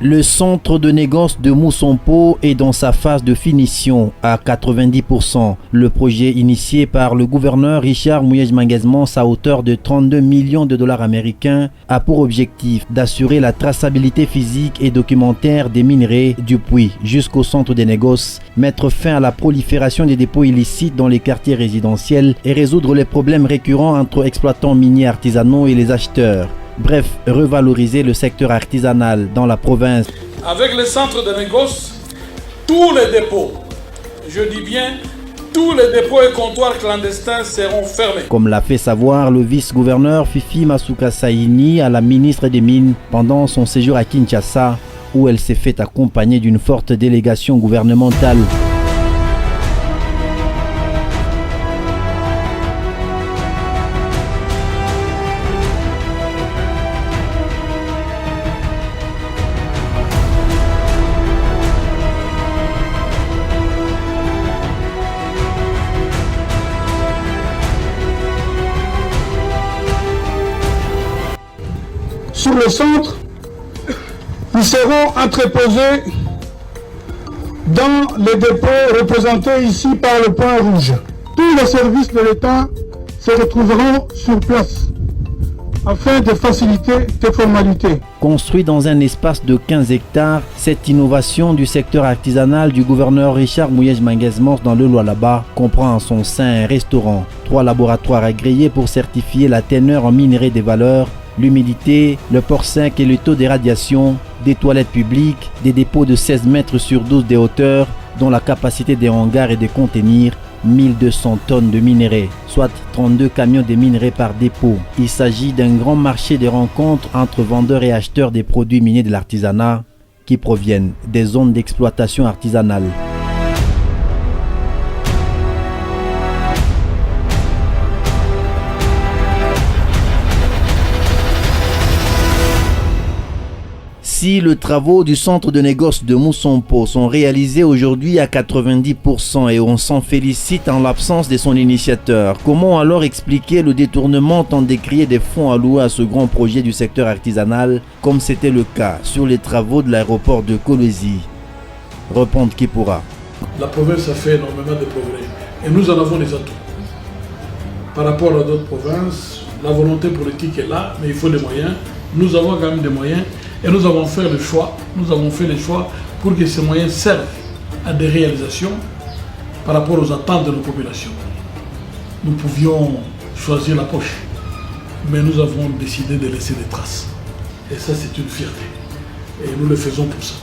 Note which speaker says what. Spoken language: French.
Speaker 1: Le centre de négoce de Moussompo est dans sa phase de finition à 90%. Le projet initié par le gouverneur Richard Muyej-Manguesmans à hauteur de 32 millions de dollars américains a pour objectif d'assurer la traçabilité physique et documentaire des minerais du puits jusqu'au centre des négoces, mettre fin à la prolifération des dépôts illicites dans les quartiers résidentiels et résoudre les problèmes récurrents entre exploitants miniers artisanaux et les acheteurs. Bref, revaloriser le secteur artisanal dans la province.
Speaker 2: Avec le centre de négoce, tous les dépôts, je dis bien, tous les dépôts et comptoirs clandestins seront fermés.
Speaker 1: Comme l'a fait savoir le vice-gouverneur Fifi Masuka Saini à la ministre des Mines pendant son séjour à Kinshasa, où elle s'est fait accompagner d'une forte délégation gouvernementale.
Speaker 3: Sur le centre, ils seront entreposés dans les dépôts représentés ici par le point rouge. Tous les services de l'État se retrouveront sur place afin de faciliter des formalités.
Speaker 1: Construit dans un espace de 15 hectares, cette innovation du secteur artisanal du gouverneur Richard Muyej-Manguesmans dans le Lualaba comprend en son sein un restaurant, 3 laboratoires agréés pour certifier la teneur en minerais des valeurs, l'humidité, le port sec et le taux de radiation, des toilettes publiques, des dépôts de 16 mètres sur 12 de hauteur, dont la capacité des hangars est de contenir 1200 tonnes de minerais, soit 32 camions de minerais par dépôt. Il s'agit d'un grand marché de rencontres entre vendeurs et acheteurs des produits miniers de l'artisanat qui proviennent des zones d'exploitation artisanale. Si les travaux du centre de négoce de Moussompo sont réalisés aujourd'hui à 90% et on s'en félicite en l'absence de son initiateur, comment alors expliquer le détournement tant décrié des fonds alloués à ce grand projet du secteur artisanal comme c'était le cas sur les travaux de l'aéroport de Kolwezi? Répondre qui pourra.
Speaker 2: La province a fait énormément de progrès et nous en avons les atouts. Par rapport à d'autres provinces, la volonté politique est là, mais il faut des moyens. Nous avons quand même des moyens. Et nous avons fait le choix, pour que ces moyens servent à des réalisations par rapport aux attentes de nos populations. Nous pouvions choisir la poche, mais nous avons décidé de laisser des traces. Et ça, c'est une fierté. Et nous le faisons pour ça.